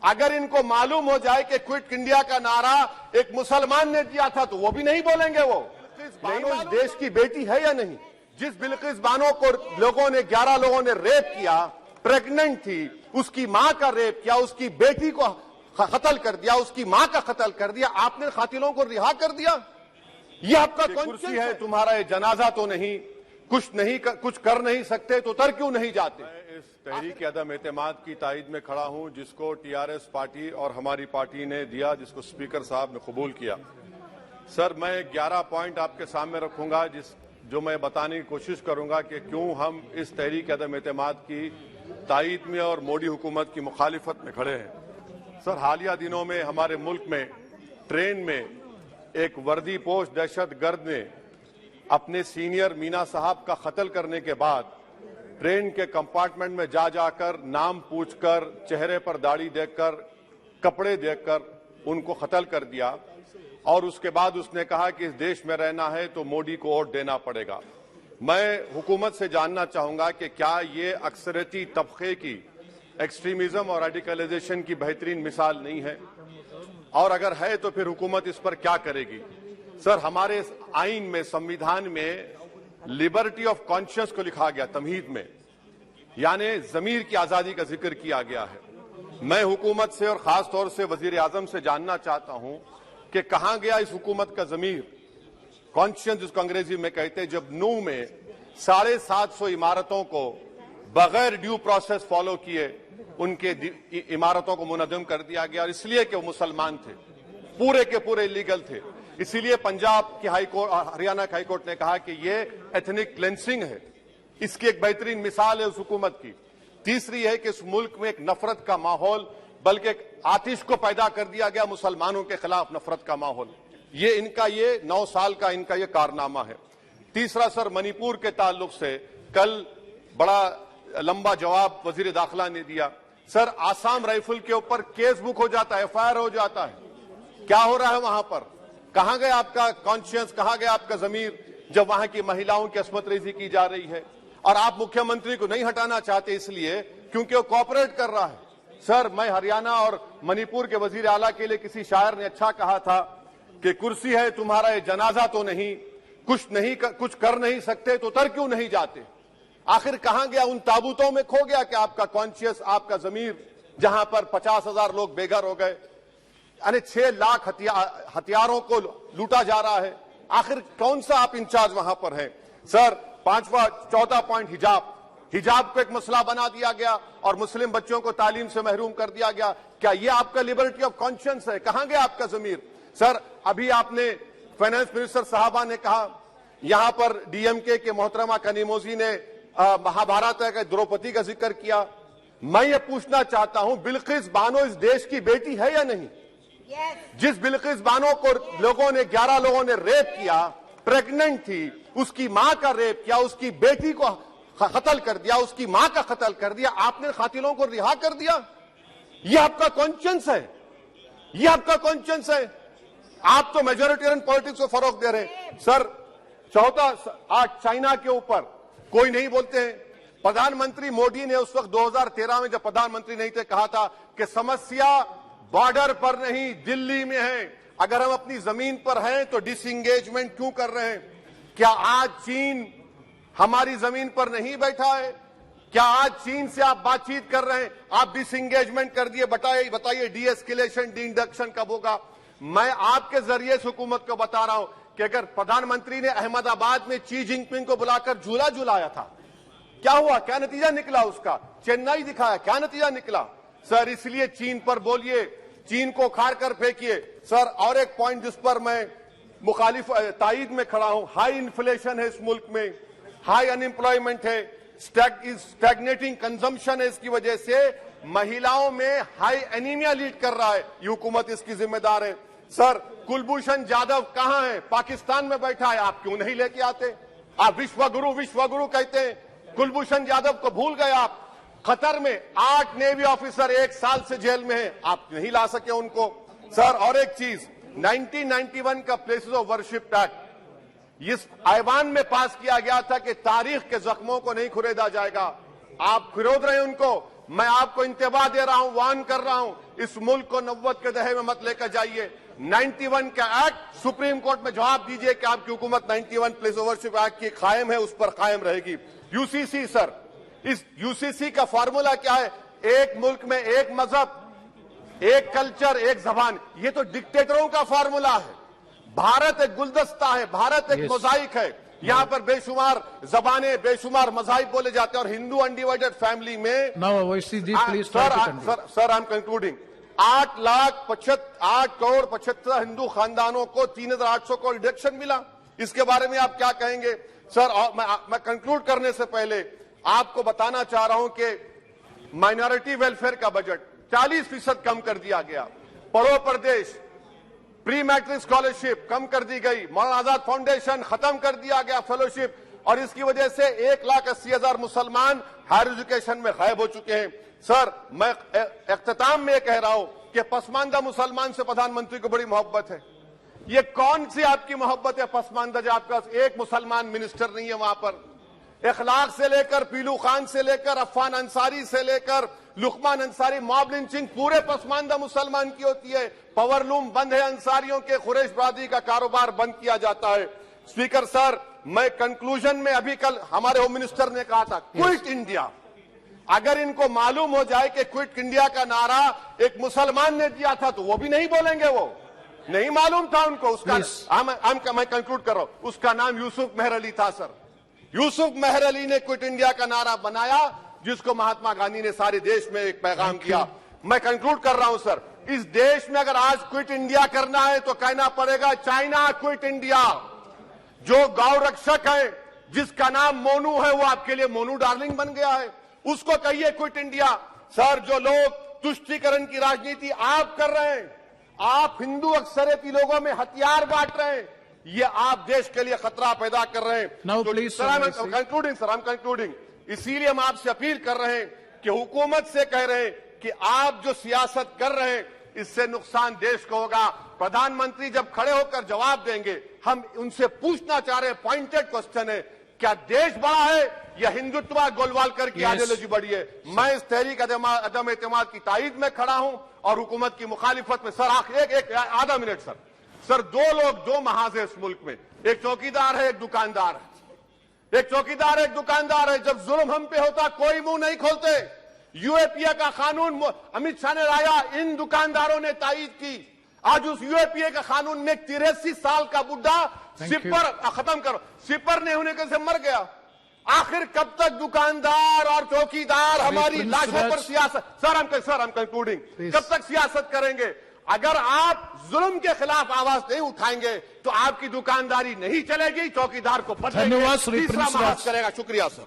अगर इनको मालूम हो जाए कि क्विट इंडिया का नारा एक मुसलमान ने दिया था तो वो भी नहीं बोलेंगे। वो बानो इस देश की बेटी है या नहीं? जिस बिल्किस बानो को लोगों ने 11 लोगों ने रेप किया, प्रेग्नेंट थी, उसकी मां का रेप किया, उसकी बेटी को कत्ल कर दिया, उसकी मां का कत्ल कर दिया, आपने कातिलों को रिहा कर दिया। ये आपका कुर्सी है, तुम्हारा ये जनाजा तो नहीं, कुछ कर नहीं सकते तो उतर क्यों नहीं जाते? मैं इस तहरीक अदम एतमाद की तायद में खड़ा हूं जिसको टीआरएस पार्टी और हमारी पार्टी ने दिया, जिसको स्पीकर साहब ने कबूल किया। सर, मैं 11 पॉइंट आपके सामने रखूंगा जो मैं बताने की कोशिश करूंगा कि क्यों हम इस तहरीक अदम एतमाद की तायद में और मोदी हुकूमत की मुखालिफत में खड़े हैं। सर, हालिया दिनों में हमारे मुल्क में ट्रेन में एक वर्दीपोश दहशतगर्द ने अपने सीनियर मीना साहब का कत्ल करने के बाद ट्रेन के कंपार्टमेंट में जाकर नाम पूछकर, चेहरे पर दाढ़ी देखकर, कपड़े देखकर उनको कत्ल कर दिया और उसके बाद उसने कहा कि इस देश में रहना है तो मोदी को वोट देना पड़ेगा। मैं हुकूमत से जानना चाहूंगा कि क्या ये अक्सरियती तबके की एक्सट्रीमिज्म और रेडिकलाइजेशन की बेहतरीन मिसाल नहीं है? और अगर है तो फिर हुकूमत इस पर क्या करेगी? सर, हमारे आइन में, संविधान में लिबर्टी ऑफ कॉन्शियस को लिखा गया, तमहीद में, यानी जमीर की आजादी का जिक्र किया गया है। मैं हुकूमत से और खास तौर से वजीर आजम से जानना चाहता हूं कि कहां गया इस हुकूमत का जमीर, कॉन्शियस जिसको अंग्रेजी में कहते हैं, जब नूह में 750 इमारतों को बगैर ड्यू प्रोसेस फॉलो किए उनके इमारतों को मुनज़्ज़म कर दिया गया, और इसलिए कि वो मुसलमान थे, पूरे के पूरे इलीगल थे। इसीलिए पंजाब की हाईकोर्ट और हरियाणा की हाईकोर्ट ने कहा कि ये एथनिक क्लेंसिंग है। इसकी एक बेहतरीन मिसाल है उस हुकूमत की। तीसरी है कि इस मुल्क में एक नफरत का माहौल, बल्कि एक आतिश को पैदा कर दिया गया, मुसलमानों के खिलाफ नफरत का माहौल। ये 9 साल का इनका ये कारनामा है। तीसरा सर, मणिपुर के ताल्लुक से कल बड़ा लंबा जवाब वजीर दाखिला ने दिया। सर, आसाम राइफल के ऊपर केस बुक हो जाता है, एफआईआर हो जाता है। क्या हो रहा है वहां पर? कहां गया आपका कॉन्शियस, कहां गया आपका जमीर जब वहां की महिलाओं की अस्मत रेजी की जा रही है? और आप मुख्यमंत्री को नहीं हटाना चाहते इसलिए क्योंकि वो कोऑपरेट कर रहा है। सर, मैं हरियाणा और मणिपुर के वजीर आला के लिए किसी शायर ने अच्छा कहा था कि कुर्सी है तुम्हारा ये जनाजा तो नहीं, कुछ कर नहीं सकते तो उतर क्यों नहीं जाते? आखिर कहां गया? उन ताबूतों में खो गया कि आपका कॉन्शियस, आपका जमीर, जहां पर 50,000 लोग बेघर हो गए, यानी 6 लाख हथियारों को लूटा जा रहा है। आखिर कौन सा आप इंचार्ज वहां पर हैं? सर, 4था पॉइंट, हिजाब को एक मसला बना दिया गया और मुस्लिम बच्चों को तालीम से महरूम कर दिया गया। क्या ये आपका लिबर्टी ऑफ कॉन्शियस है? कहां गया आपका जमीर? सर, अभी आपने फाइनेंस मिनिस्टर साहबा ने कहा, यहां पर डीएमके के मोहतरमा कनीमोजी ने महाभारत के द्रौपदी का जिक्र किया। मैं ये पूछना चाहता हूं, बिल्किस बानो इस देश की बेटी है या नहीं? जिस बिल्किस बानो को लोगों ने 11 लोगों ने रेप किया, प्रेग्नेंट थी, उसकी मां का रेप किया, उसकी बेटी को कत्ल कर दिया, उसकी मां का कत्ल कर दिया, आपने कातिलों को रिहा कर दिया। ये आपका कॉन्शियस है? ये आपका कॉन्शियस है? आप तो मेजोरिटेरियन पॉलिटिक्स को फरोग दे रहे हैं। सर, चौथा, आज चाइना के ऊपर कोई नहीं बोलते हैं। प्रधानमंत्री मोदी ने उस वक्त 2013 में जब प्रधानमंत्री नहीं थे कहा था कि समस्या बॉर्डर पर नहीं, दिल्ली में है। अगर हम अपनी जमीन पर हैं तो डिसएंगेजमेंट क्यों कर रहे हैं? क्या आज चीन हमारी जमीन पर नहीं बैठा है? क्या आज चीन से आप बातचीत कर रहे हैं? आप डिसएंगेजमेंट कर दिए। बताइए डी एस्केलेशन, डी इंडक्शन कब होगा? मैं आपके जरिए से हुकूमत को बता रहा हूं कि अगर प्रधानमंत्री ने अहमदाबाद में शी जिनपिंग को बुलाकर झूला झुलाया था, क्या हुआ? क्या नतीजा निकला उसका? चेन्नई दिखाया, क्या नतीजा निकला? सर, इसलिए चीन पर बोलिए, चीन को उखाड़ कर फेंकिए। सर, और एक पॉइंट जिस पर मैं मुखालिफ तायद में खड़ा हूं, हाई इन्फ्लेशन है इस मुल्क में, हाई अनएम्प्लॉयमेंट है, स्टैग्नेटिंग कंजम्पशन है। इसकी वजह से महिलाओं में हाई एनीमिया लीड कर रहा है। ये हुकूमत इसकी जिम्मेदार है। सर, कुलभूषण जाधव कहां है? पाकिस्तान में बैठा है, आप क्यों नहीं लेके आते? आप विश्वगुरु कहते हैं, कुलभूषण जाधव को भूल गए आप। कतर में 8 नेवी ऑफिसर 1 साल से जेल में हैं, आप नहीं ला सके उनको। सर, और एक चीज, 1991 का प्लेसेस ऑफ वर्शिप एक्ट इस ऐवान में पास किया गया था कि तारीख के जख्मों को नहीं खुरेदा जाएगा। आप खुरोद रहे हैं उनको। मैं आपको इंतबाह दे रहा हूं, वार्न कर रहा हूं, इस मुल्क को 90 के दहे में मत लेकर जाइए। 91 का एक्ट सुप्रीम कोर्ट में जवाब दीजिए कि आपकी हुकूमत 91 प्लेस ओवरशिप एक्ट की कायम है, उस पर कायम रहेगी। यूसीसी सर, इस यूसीसी का फॉर्मूला क्या है? एक मुल्क में एक मजहब, एक कल्चर, एक जबान। ये तो डिक्टेटरों का फॉर्मूला है। भारत एक गुलदस्ता है, भारत एक मोजाइक है। यहाँ पर बेशुमार जबानें, बेशुमार मज़ाहिब बोले जाते हैं, और हिंदू अनडिवाइडेड फैमिली में sir I am concluding 8 crore 75 Hindu खानदानों को 3,800 करोड़ डिडक्शन मिला। इसके बारे में आप क्या कहेंगे सर? मैं कंक्लूड करने से पहले आपको बताना चाह रहा हूं कि माइनॉरिटी वेलफेयर का बजट 40% कम कर दिया गया। पढ़ो प्रदेश, प्री मैट्रिक स्कॉलरशिप कम कर दी गई, मौलाना आजाद फाउंडेशन खत्म कर दिया गया फेलोशिप, और इसकी वजह से 1,80,000 मुसलमान हायर एजुकेशन में गायब हो चुके हैं। सर, मैं इख्तिताम में कह रहा हूं कि पसमानदा मुसलमान से प्रधानमंत्री को बड़ी मोहब्बत है। ये कौन सी आपकी मोहब्बत है पसमानदा, जो आपका एक मुसलमान मिनिस्टर नहीं है वहां पर? इखलाक से लेकर, पीलू खान से लेकर, अफान अंसारी से लेकर लुकमान अंसारी, मॉब लिंचिंग पूरे पसमानदा मुसलमान की होती है। पावरलूम बंद है अंसारियों के, कुरैश बरादरी का कारोबार बंद किया जाता है। स्पीकर सर, मैं कंक्लूजन में अभी कल हमारे होम मिनिस्टर ने कहा था क्विट इंडिया। अगर इनको मालूम हो जाए कि क्विट इंडिया का नारा एक मुसलमान ने दिया था तो वो भी नहीं बोलेंगे। वो नहीं मालूम था उनको। उसका मैं कंक्लूड कर रहा हूं, उसका नाम यूसुफ मेहर अली था सर। यूसुफ मेहर अली ने क्विट इंडिया का नारा बनाया, जिसको महात्मा गांधी ने सारे देश में एक पैगाम किया। मैं कंक्लूड कर रहा हूं सर, इस देश में अगर आज क्विट इंडिया करना है तो कहना पड़ेगा चाइना क्विट इंडिया। जो गौ रक्षक है, जिसका नाम मोनू है, वो आपके लिए मोनू डार्लिंग बन गया है, उसको कहिए क्विट इंडिया। सर, जो लोग तुष्टीकरण की राजनीति आप कर रहे हैं, आप हिंदू अक्सरियती लोगों में हथियार बांट रहे हैं, ये आप देश के लिए खतरा पैदा कर रहे हैं। Sir, I'm concluding। इसीलिए हम आपसे अपील कर रहे हैं कि हुकूमत से कह रहे हैं कि आप जो सियासत कर रहे हैं, इससे नुकसान देश को होगा। प्रधानमंत्री जब खड़े होकर जवाब देंगे, हम उनसे पूछना चाह रहे हैं, पॉइंटेड क्वेश्चन है, क्या देश बड़ा है या हिंदुत्व गोलवालकर की आइडियोलॉजी बड़ी है? मैं इस तहरीक अदम एतमाद की तायद में खड़ा हूं और हुकूमत की मुखालिफत में। सर, एक आधा मिनट सर, दो लोग, दो महाज है इस मुल्क में, एक चौकीदार है, एक दुकानदार है। एक चौकीदार, एक दुकानदार है। जब जुल्म हम पे होता कोई मुंह नहीं खोलते। यूएपीए का कानून अमित शाह ने लाया, इन दुकानदारों ने तायद की। आज उस यूएपीए का कानून में 83 साल का बुढ़ा सिपर, खत्म करो, सिपर नहीं होने से मर गया। आखिर कब तक दुकानदार और चौकीदार हमारी लाशों पर सियासत? सर, हम कंक्लूडिंग, कब तक सियासत करेंगे? अगर आप जुल्म के खिलाफ आवाज नहीं उठाएंगे तो आपकी दुकानदारी नहीं चलेगी, चौकीदार को पता धन्यवाद तीसरा महाज करेगा। शुक्रिया सर।